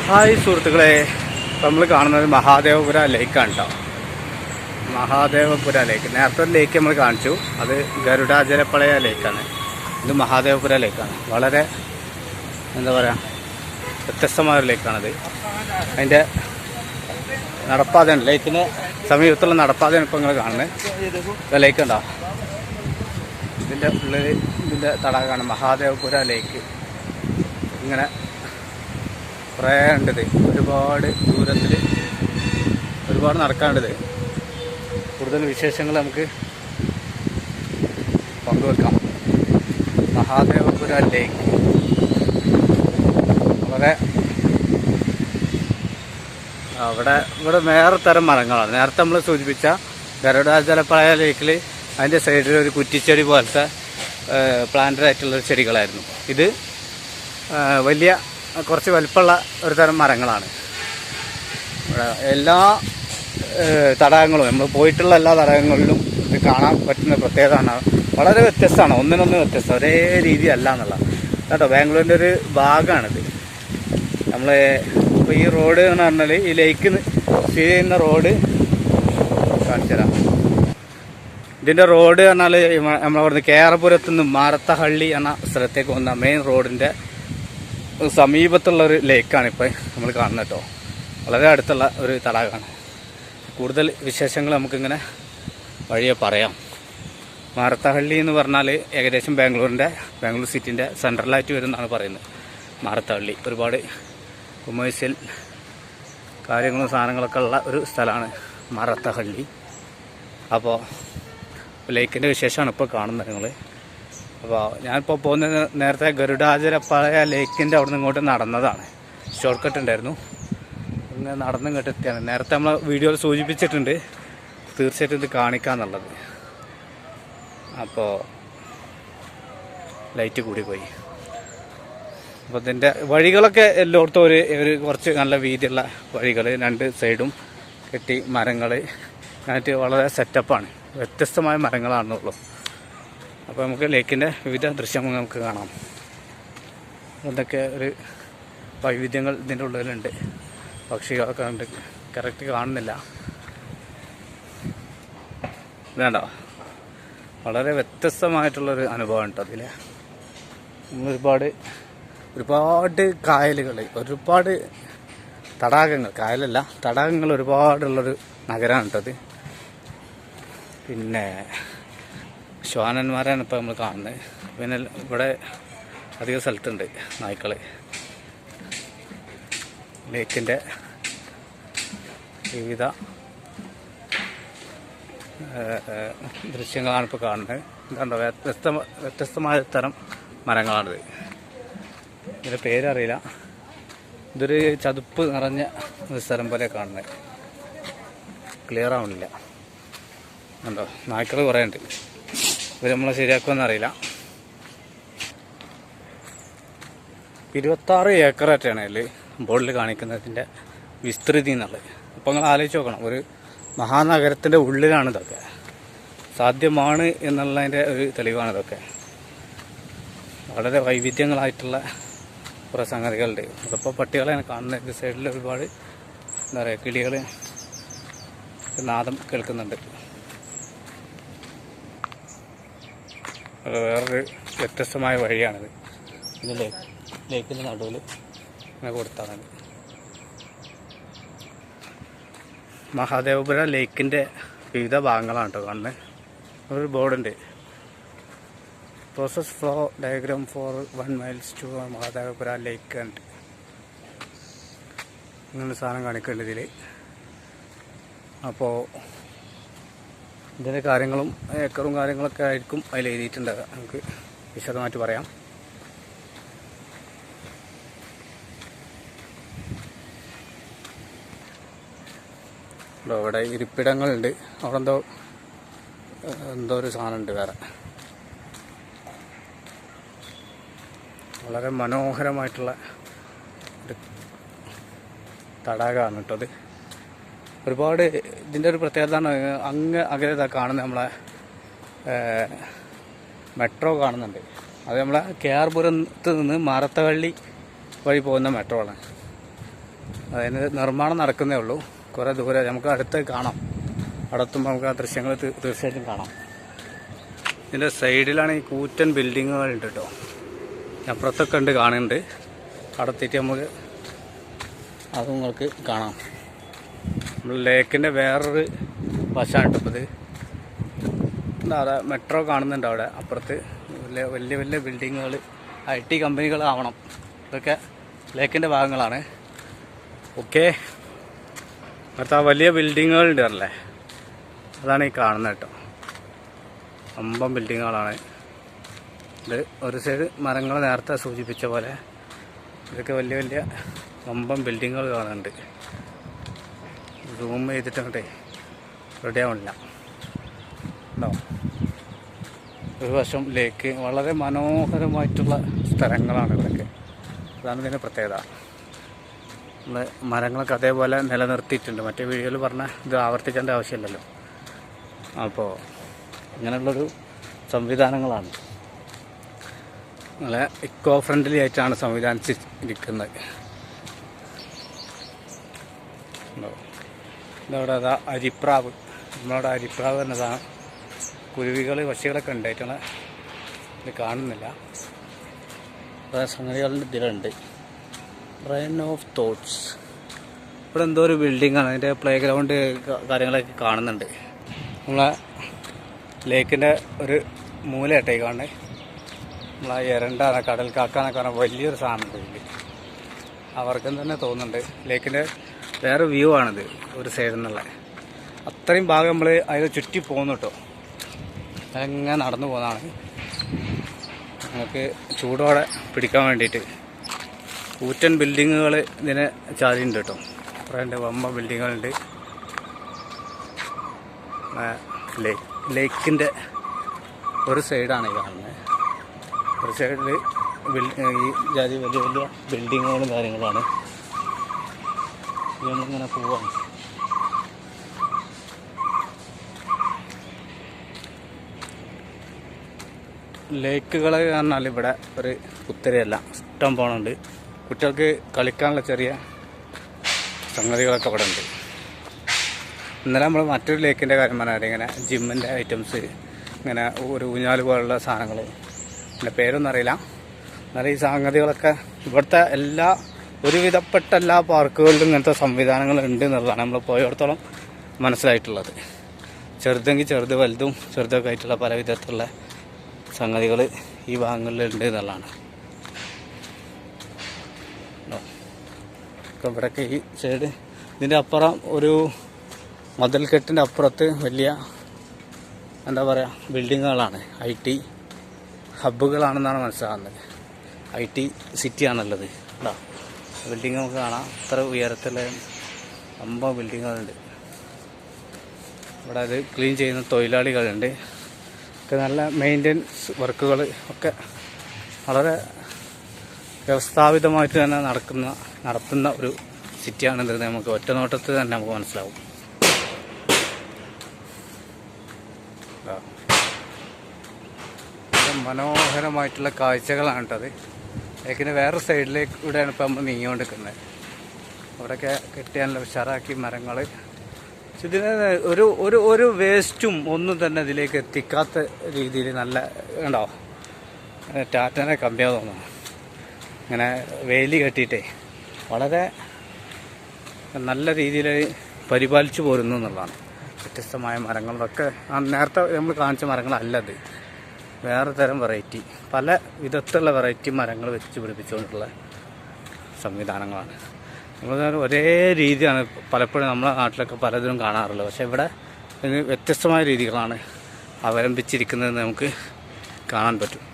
Hi സുഹൃത്തുക്കളെ, നമ്മൾ കാണുന്നത് മഹാദേവപുര ലേക്കാണ് കേട്ടോ. മഹാദേവപുര ലേക്ക്, നേരത്തെ ഒരു ലേക്ക് നമ്മൾ കാണിച്ചു, അത് ഗരുഡാചലപ്പളയ ലേക്കാണ്. ഇത് മഹാദേവപുര ലേക്കാണ്. വളരെ എന്താ പറയുക, വ്യത്യസ്തമായൊരു ലേക്കാണത്. അതിൻ്റെ നടപ്പാതയാണ്, ലേക്കിന് സമീപത്തുള്ള നടപ്പാതയാണ് ഇപ്പോൾ നിങ്ങൾ കാണുന്നത്. ലേക്ക് ഉണ്ടോ, ഇതിൻ്റെ ഉള്ളിൽ ഇതിൻ്റെ തടാകമാണ് മഹാദേവപുര ലേക്ക്. ഇങ്ങനെ കുറേ ഉണ്ടത്, ഒരുപാട് ദൂരത്തിൽ ഒരുപാട് നടക്കാണ്ടത്. കൂടുതൽ വിശേഷങ്ങൾ നമുക്ക് പങ്കുവെക്കാം. മഹാദേവപുര ലേക്ക് വളരെ ഇവിടെ വേറെ തരം മരങ്ങളാണ്. നേരത്തെ നമ്മൾ സൂചിപ്പിച്ച ഗരുഡാചലപ്പളയ ലേക്കിൽ അതിൻ്റെ സൈഡിൽ ഒരു കുറ്റിച്ചെടി പോലത്തെ പ്ലാന്റഡ് ആയിട്ടുള്ള ചെടികളായിരുന്നു. ഇത് വലിയ കുറച്ച് വലിപ്പമുള്ള ഒരു തരം മരങ്ങളാണ്. എല്ലാ തടാകങ്ങളും, നമ്മൾ പോയിട്ടുള്ള എല്ലാ തടാകങ്ങളിലും ഇത് കാണാൻ പറ്റുന്ന പ്രത്യേകതയാണ്. വളരെ വ്യത്യസ്തമാണ്, ഒന്നിനൊന്ന് വ്യത്യസ്തം, ഒരേ രീതി അല്ല എന്നുള്ളത് കേട്ടോ. ബാംഗ്ലൂരിൻ്റെ ഒരു ഭാഗമാണിത്. നമ്മൾ ഇപ്പോൾ ഈ റോഡ് എന്ന് പറഞ്ഞാൽ ഈ ലേക്ക് സ്ഥിതി ചെയ്യുന്ന റോഡ് കാണിച്ചു തരാം. ഇതിൻ്റെ റോഡ് പറഞ്ഞാൽ നമ്മളവിടുന്ന് കേരപുരത്തു നിന്ന് മാരത്തഹള്ളി എന്ന സ്ഥലത്തേക്ക് വന്ന മെയിൻ റോഡിൻ്റെ സമീപത്തുള്ളൊരു ലേക്കാണ് ഇപ്പോൾ നമ്മൾ കാണുന്നത് കേട്ടോ. വളരെ അടുത്തുള്ള ഒരു തടാകമാണ്. കൂടുതൽ വിശേഷങ്ങൾ നമുക്കിങ്ങനെ വഴിയെ പറയാം. മാരത്തഹള്ളി എന്ന് പറഞ്ഞാൽ ഏകദേശം ബാംഗ്ലൂർ സിറ്റിൻ്റെ സെൻട്രലായിട്ട് വരുമെന്നാണ് പറയുന്നത്. മാരത്തഹള്ളി ഒരുപാട് കൊമേഴ്സ്യൽ കാര്യങ്ങളും സാധനങ്ങളൊക്കെ ഉള്ള ഒരു സ്ഥലമാണ് മാരത്തഹള്ളി. അപ്പോൾ ലേക്കിൻ്റെ വിശേഷമാണ് ഇപ്പോൾ കാണുന്നത് നിങ്ങൾ. അപ്പോൾ ഞാനിപ്പോൾ പോകുന്നത് നേരത്തെ ഗരുഡാചലപ്പളയ ലേക്കിൻ്റെ അവിടെ നിന്ന് ഇങ്ങോട്ട് നടന്നതാണ്. ഷോർട്ട് കട്ട് ഉണ്ടായിരുന്നു, ഇങ്ങനെ നടന്ന് ഇങ്ങോട്ട് എത്തിയാണ്. നേരത്തെ നമ്മൾ വീഡിയോയിൽ സൂചിപ്പിച്ചിട്ടുണ്ട്, തീർച്ചയായിട്ടും ഇത് കാണിക്കാന്നുള്ളത്. അപ്പോൾ ലൈറ്റ് കൂടിപ്പോയി. അപ്പോൾ ഇതിൻ്റെ വഴികളൊക്കെ എല്ലായിടത്തും ഒരു കുറച്ച് നല്ല വീതിയുള്ള വഴികൾ, രണ്ട് സൈഡും കെട്ടി മരങ്ങൾ അങ്ങനത്തെ വളരെ സെറ്റപ്പാണ്. വ്യത്യസ്തമായ മരങ്ങളാണെന്നുള്ളൂ. അപ്പോൾ നമുക്ക് ലേക്കിൻ്റെ വിവിധ ദൃശ്യങ്ങൾ നമുക്ക് കാണാം. അതൊക്കെ ഒരു വൈവിധ്യങ്ങൾ ഇതിൻ്റെ ഉള്ളിലുണ്ട്. പക്ഷികളൊക്കെ ഉണ്ട്, കറക്റ്റ് കാണുന്നില്ല. വേണ്ട, വളരെ വ്യത്യസ്തമായിട്ടുള്ളൊരു അനുഭവം ഉണ്ട് അതിൽ. ഒരുപാട് കായലുകൾ, ഒരുപാട് തടാകങ്ങൾ, കായലല്ല തടാകങ്ങൾ ഒരുപാടുള്ളൊരു നഗരമാണ് കേട്ടത്. പിന്നെ ശ്വാനന്മാരാണ് ഇപ്പോൾ നമ്മൾ കാണുന്നത്. പിന്നെ ഇവിടെ അധികം സ്ഥലത്തുണ്ട് നായ്ക്കൾ. ലേക്കിൻ്റെ വിവിധ ദൃശ്യങ്ങളാണ് ഇപ്പോൾ കാണുന്നത്. എന്താണോ വ്യത്യസ്തമായ തരം മരങ്ങളാണിത്. ഇതിൻ്റെ പേരറിയില്ല. ഇതൊരു ചതുപ്പ് നിറഞ്ഞ ഒരു സ്ഥലം പോലെ കാണുന്നത്. ക്ലിയർ ആവണില്ല. ഉണ്ടോ, നായ്ക്കൾ കുറേ ഉണ്ട്. ഇവർ നമ്മളെ ശരിയാക്കുമെന്ന് അറിയില്ല. 26 ഏക്കറായിട്ടാണ് അതിൽ ബോർഡിൽ കാണിക്കുന്നതിൻ്റെ വിസ്തൃതി എന്നുള്ളത്. അപ്പോൾ നിങ്ങൾ ആലോചിച്ച് നോക്കണം, ഒരു മഹാനഗരത്തിൻ്റെ ഉള്ളിലാണ് ഇതൊക്കെ. സാധ്യമാണ് എന്നുള്ളതിൻ്റെ ഒരു തെളിവാണ് ഇതൊക്കെ. വളരെ വൈവിധ്യങ്ങളായിട്ടുള്ള കുറേ സംഗതികളുണ്ട്. അതിപ്പോൾ പട്ടികളെയാണ് കാണുന്നത്. സൈഡിൽ ഒരുപാട് എന്താ പറയുക, കിളികൾ നാദം കേൾക്കുന്നുണ്ട്. വേറൊരു വ്യത്യസ്തമായ വഴിയാണിത്. ഇത് ലേക്കിൻ്റെ നടുവിൽ ഇങ്ങനെ കൊടുത്താണ്. മഹാദേവപുര ലേക്കിൻ്റെ വിവിധ ഭാഗങ്ങളാണ് കേട്ടോ കാണുന്നത്. ഒരു ബോർഡുണ്ട്, process flow diagram for 1 miles to Mahadevapura ലേക്ക് ആൻഡ് ഇങ്ങനെ സാധനം കാണിക്കേണ്ടത് ഇതിൽ. അപ്പോൾ ഇതിൻ്റെ കാര്യങ്ങളും ഏക്കറും കാര്യങ്ങളൊക്കെ ആയിരിക്കും അതിൽ എഴുതിയിട്ടുണ്ട്. നമുക്ക് വിശദമായിട്ട് പറയാം. ഇവിടെ ഇരിപ്പിടങ്ങളുണ്ട്. അവിടെ എന്തോ ഒരു സാധനമുണ്ട് വേറെ. വളരെ മനോഹരമായിട്ടുള്ള ഒരു തടാകമാണ് കേട്ടോ അത്. ഒരുപാട് ഇതിൻ്റെ ഒരു പ്രത്യേകത അങ്ങ് അകലെ കാണുന്നത് നമ്മളെ മെട്രോ കാണുന്നുണ്ട്. അത് നമ്മളെ KR പുരത്ത് നിന്ന് മാരത്തഹള്ളി വഴി പോകുന്ന മെട്രോ ആണ്. അതിന് നിർമ്മാണം നടക്കുന്നേ ഉള്ളൂ. കുറേ ദൂരെ നമുക്ക് അടുത്ത് കാണാം. അടുത്തുമ്പോൾ നമുക്ക് ആ ദൃശ്യങ്ങൾ തീർച്ചയായിട്ടും കാണാം. ഇതിൻ്റെ സൈഡിലാണ് ഈ കൂറ്റൻ ബിൽഡിങ്ങുകളുണ്ട് കേട്ടോ. അപ്പുറത്തൊക്കെ ഉണ്ട്, കാണുന്നുണ്ട്. അടുത്തിട്ട് നമുക്ക് അത് നിങ്ങൾക്ക് കാണാം. നമ്മൾ ലേക്കിൻ്റെ വേറൊരു വശമാണ് ഇപ്പോൾ ഇത്. അവിടെ മെട്രോ കാണുന്നുണ്ട്. അവിടെ അപ്പുറത്ത് വലിയ വലിയ ബിൽഡിങ്ങുകൾ, IT കമ്പനികളാവണം. ഇതൊക്കെ ലേക്കിൻ്റെ ഭാഗങ്ങളാണ്. ഓക്കെ, അടുത്ത ആ വലിയ ബിൽഡിങ്ങുകളുണ്ട് അല്ലേ, അതാണ് ഈ കാണുന്നത് കേട്ടോ. 5 ബിൽഡിങ്ങുകളാണ് ഇത്. ഒരു സൈഡ് മരങ്ങൾ നേരത്തെ സൂചിപ്പിച്ച പോലെ ഇതൊക്കെ വലിയ വലിയ 5 ബിൽഡിങ്ങുകൾ കാണുന്നുണ്ട്. സൂം ചെയ്തിട്ടേ റെഡി ആവണില്ല. ഉണ്ടോ, ഒരു വശം ലേക്ക്. വളരെ മനോഹരമായിട്ടുള്ള സ്ഥലങ്ങളാണ് ഇവിടെയൊക്കെ. അതാണ് ഇതിൻ്റെ പ്രത്യേകത. നമ്മൾ മരങ്ങളൊക്കെ അതേപോലെ നിലനിർത്തിയിട്ടുണ്ട്. മറ്റേ വീഡിയോയിൽ പറഞ്ഞ ഇത് ആവർത്തിക്കേണ്ട ആവശ്യമില്ലല്ലോ. അപ്പോൾ ഇങ്ങനെയുള്ളൊരു സംവിധാനങ്ങളാണ്. നല്ല ഇക്കോ ഫ്രണ്ട്ലി ആയിട്ടാണ് സംവിധാനിച്ചിരിക്കുന്നത്. ഇതവിടെ അതാ അരിപ്രാവ്. നമ്മളവിടെ അരിപ്രാവ് എന്നതാണ്. കുരുവികൾ, പക്ഷികളൊക്കെ ഉണ്ടായിട്ടാണ് ഇത് കാണുന്നില്ല. കുറേ സംഗതികളുടെ ഇതിലുണ്ട്. Reign of thoughts. ഇവിടെ എന്തോ ഒരു ബിൽഡിങ്ങാണ്. അതിൻ്റെ പ്ലേ ഗ്രൗണ്ട് കാര്യങ്ങളൊക്കെ കാണുന്നുണ്ട്. നമ്മളെ ലേക്കിൻ്റെ ഒരു മൂലയായിട്ടായി കാണുന്നത്. നമ്മളെ എരണ്ടാണ്, കടൽ കാക്കാന്നൊക്കെ പറഞ്ഞാൽ വലിയൊരു സാധനം ഉണ്ട്. അവർക്കും തന്നെ തോന്നുന്നുണ്ട്. ലേക്കിൻ്റെ വേറെ വ്യൂ ആണിത്, ഒരു സൈഡിൽ നിന്നുള്ള. അത്രയും ഭാഗം നമ്മൾ അതിൽ ചുറ്റി പോകുന്നു കേട്ടോ. അങ്ങനെ നടന്നു പോകുന്നതാണ്. നമുക്ക് ചൂടോടെ പിടിക്കാൻ വേണ്ടിയിട്ട് കൂറ്റൻ ബിൽഡിങ്ങുകൾ ഇതിനെ ചാരിയുണ്ട് കേട്ടോ. കുറേ ഉണ്ട്, 5 ബിൽഡിങ്ങുകളുണ്ട്. ലേക്കിൻ്റെ ഒരു സൈഡാണ് ഈ കാണുന്നത്. ഒരു സൈഡിൽ ഈ ജാതി വലിയ വലിയ ബിൽഡിങ്ങുകളും കാര്യങ്ങളാണ്. നമ്മളിങ്ങനെ പോവാണ്. ലേക്കുകൾ പറഞ്ഞാൽ ഇവിടെ ഒരു കുത്തരയല്ല, ഇഷ്ടം പോണുണ്ട്. കുട്ടികൾക്ക് കളിക്കാനുള്ള ചെറിയ സംഗതികളൊക്കെ ഇവിടെ ഉണ്ട്. ഇന്നലെ നമ്മൾ മറ്റൊരു ലേക്കിൻ്റെ കാര്യം പറഞ്ഞാൽ ഇങ്ങനെ ജിമ്മിൻ്റെ ഐറ്റംസ്, ഇങ്ങനെ ഒരു ഊഞ്ഞാൽ പോലുള്ള സാധനങ്ങൾ, എൻ്റെ പേരൊന്നും അറിയില്ല. എന്നാൽ ഈ സംഗതികളൊക്കെ ഇവിടുത്തെ ഒരുവിധപ്പെട്ട എല്ലാ പാർക്കുകളിലും ഇങ്ങനത്തെ സംവിധാനങ്ങൾ ഉണ്ട് എന്നുള്ളതാണ് നമ്മൾ പോയിടത്തോളം മനസ്സിലായിട്ടുള്ളത്. ചെറുതെങ്കിൽ ചെറുത്, വലുതും ചെറുതൊക്കെ ആയിട്ടുള്ള പല വിധത്തിലുള്ള സംഗതികൾ ഈ ഭാഗങ്ങളിൽ ഉണ്ട് എന്നുള്ളതാണ്. ഇവിടെയൊക്കെ ഈ സൈഡ്, ഇതിൻ്റെ അപ്പുറം ഒരു മതിൽക്കെട്ടിൻ്റെ അപ്പുറത്ത് വലിയ എന്താ പറയുക ബിൽഡിങ്ങുകളാണ്. IT ഹബ്ബുകളാണെന്നാണ് മനസ്സിലാകുന്നത്. IT സിറ്റിയാണുള്ളത്. കേട്ടോ, ബിൽഡിങ് നമുക്ക് കാണാം. അത്ര ഉയരത്തിലെ 5 ബിൽഡിങ്ങുകളുണ്ട്. ഇവിടെ അത് ക്ലീൻ ചെയ്യുന്ന തൊഴിലാളികളുണ്ട്. ഒക്കെ നല്ല മെയിൻ്റെനൻസ് വർക്കുകൾ ഒക്കെ വളരെ വ്യവസ്ഥാപിതമായിട്ട് തന്നെ നടത്തുന്ന ഒരു സിറ്റിയാണിത്. നമുക്ക് ഒറ്റ നോട്ടത്തിൽ തന്നെ നമുക്ക് മനസ്സിലാവും. മനോഹരമായിട്ടുള്ള കാഴ്ചകളാണ് കേട്ടത്. ലേക്കിൻ്റെ വേറെ സൈഡിലേക്ക് ഇവിടെയാണ് ഇപ്പോൾ നമ്മൾ നീങ്ങിക്കൊണ്ടിരിക്കുന്നത്. അവിടെയൊക്കെ കെട്ടിയാനുള്ള ഉഷാറാക്കി മരങ്ങൾ. ഇതിന് ഒരു വേസ്റ്റും ഒന്നും തന്നെ ഇതിലേക്ക് എത്തിക്കാത്ത രീതിയിൽ നല്ല ഉണ്ടോ, ടാറ്റനെ കമ്പിയാ തോന്നുന്നു. ഇങ്ങനെ വേലി കെട്ടിയിട്ടേ വളരെ നല്ല രീതിയിൽ പരിപാലിച്ചു പോരുന്നു എന്നുള്ളതാണ്. വ്യത്യസ്തമായ മരങ്ങളൊക്കെ നേരത്തെ നമ്മൾ കാണിച്ച മരങ്ങളല്ലത്, വേറെ തരം വെറൈറ്റി, പല വിധത്തിലുള്ള വെറൈറ്റി മരങ്ങൾ വെച്ച് പിടിപ്പിച്ചുകൊണ്ടുള്ള സംവിധാനങ്ങളാണ്. നമ്മൾ ഒരേ രീതിയാണ് പലപ്പോഴും നമ്മുടെ നാട്ടിലൊക്കെ പലതിനും കാണാറുള്ളത്. പക്ഷേ ഇവിടെ ഇതിന് വ്യത്യസ്തമായ രീതികളാണ് അവലംബിച്ചിരിക്കുന്നതെന്ന് നമുക്ക് കാണാൻ പറ്റും.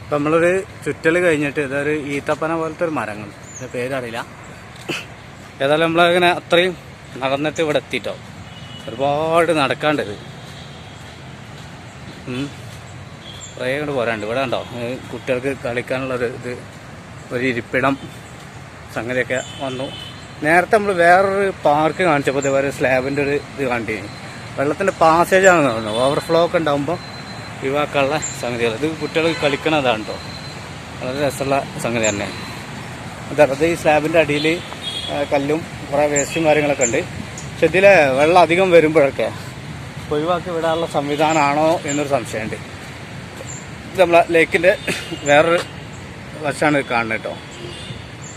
അപ്പം നമ്മളൊരു ചുറ്റൽ കഴിഞ്ഞിട്ട് ഇതൊരു ഈത്തപ്പന പോലത്തെ ഒരു മരങ്ങൾ, ഇതിൻ്റെ പേരറിയില്ല. ഏതായാലും നമ്മളങ്ങനെ അത്രയും നടന്നിട്ട് ഇവിടെ എത്തിയിട്ടോ. ഒരുപാട് നടക്കാണ്ടത്, കുറേ കൊണ്ട് പോരാണ്ട്. ഇവിടെ ഉണ്ടോ കുട്ടികൾക്ക് കളിക്കാനുള്ളൊരു ഒരു ഇരിപ്പിടം സംഗതിയൊക്കെ വന്നു. നേരത്തെ നമ്മൾ വേറൊരു പാർക്ക് കാണിച്ചപ്പോൾ ഇതേപോലെ സ്ലാബിൻ്റെ ഒരു ഇത് കണ്ടിരുന്നു. വെള്ളത്തിൻ്റെ പാസേജാണെന്ന് തോന്നുന്നു. ഓവർഫ്ലോ ഒക്കെ ഉണ്ടാകുമ്പോൾ ഒഴിവാക്കാനുള്ള സംഗതികൾ. ഇത് കുട്ടികൾക്ക് കളിക്കണതാണ് കേട്ടോ. വളരെ രസമുള്ള സംഗതി തന്നെ. അതായത് ഈ സ്ലാബിൻ്റെ അടിയിൽ കല്ലും കുറേ വേസ്റ്റും കാര്യങ്ങളൊക്കെ ഉണ്ട്. പക്ഷെ ഇതിലെ വെള്ളം അധികം വരുമ്പോഴൊക്കെ ഒഴിവാക്കി വിടാനുള്ള സംവിധാനമാണോ എന്നൊരു സംശയമുണ്ട്. ഇത് നമ്മളെ ലേക്കിൻ്റെ വേറൊരു വശമാണ് കാണുന്നത് കേട്ടോ.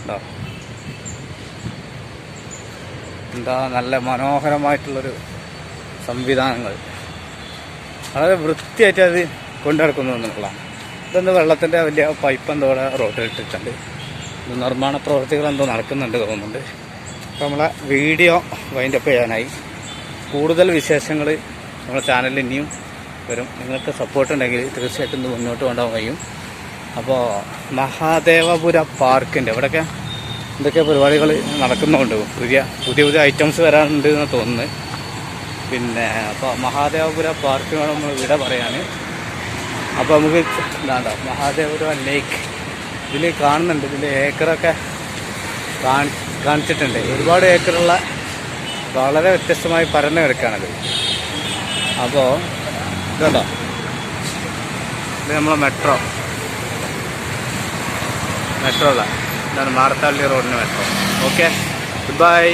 ഉണ്ടോ, എന്താ നല്ല മനോഹരമായിട്ടുള്ളൊരു സംവിധാനങ്ങൾ, വളരെ വൃത്തിയായിട്ട് അത് കൊണ്ടു നടക്കുന്നു എന്നുള്ളതാണ്. ഇതെന്താ വെള്ളത്തിൻ്റെ വലിയ പൈപ്പ് എന്തോ റോഡിൽ ഇട്ടിട്ടുണ്ട്. നിർമ്മാണ പ്രവർത്തികൾ എന്തോ നടക്കുന്നുണ്ട് തോന്നുന്നുണ്ട്. അപ്പോൾ നമ്മളെ വീഡിയോ വൈൻഡപ്പ് ചെയ്യാനായി. കൂടുതൽ വിശേഷങ്ങൾ നമ്മുടെ ചാനലിൽ ഇനിയും വരും. നിങ്ങൾക്ക് സപ്പോർട്ട് ഉണ്ടെങ്കിൽ തീർച്ചയായിട്ടും ഇത് മുന്നോട്ട് കൊണ്ടുപോകാൻ കഴിയും. അപ്പോൾ മഹാദേവപുര പാർക്കിൻ്റെ ഇവിടെയൊക്കെ എന്തൊക്കെ പരിപാടികൾ നടക്കുന്നുണ്ട്. പുതിയ പുതിയ ഐറ്റംസ് വരാനുണ്ട് എന്ന് തോന്നുന്നത്. പിന്നെ അപ്പോൾ മഹാദേവപുര പാർക്കിനോട് നമ്മൾ വിട പറയാണ്. അപ്പോൾ നമുക്ക് എന്താണ്ടോ മഹാദേവപുര ലേക്ക് ഇതിൽ കാണുന്നുണ്ട്. ഇതിൽ ഏക്കറൊക്കെ കാണിച്ചിട്ടുണ്ട്. ഒരുപാട് ഏക്കറുള്ള വളരെ വ്യത്യസ്തമായി പരന്നു കിടക്കുകയാണത്. അപ്പോൾ ഇതുണ്ടോ, ഇത് നമ്മളെ മെട്രോ അല്ല, ഇതാണ് മാർത്താള്ളി റോഡിന് മെട്രോ. Okay, good bye.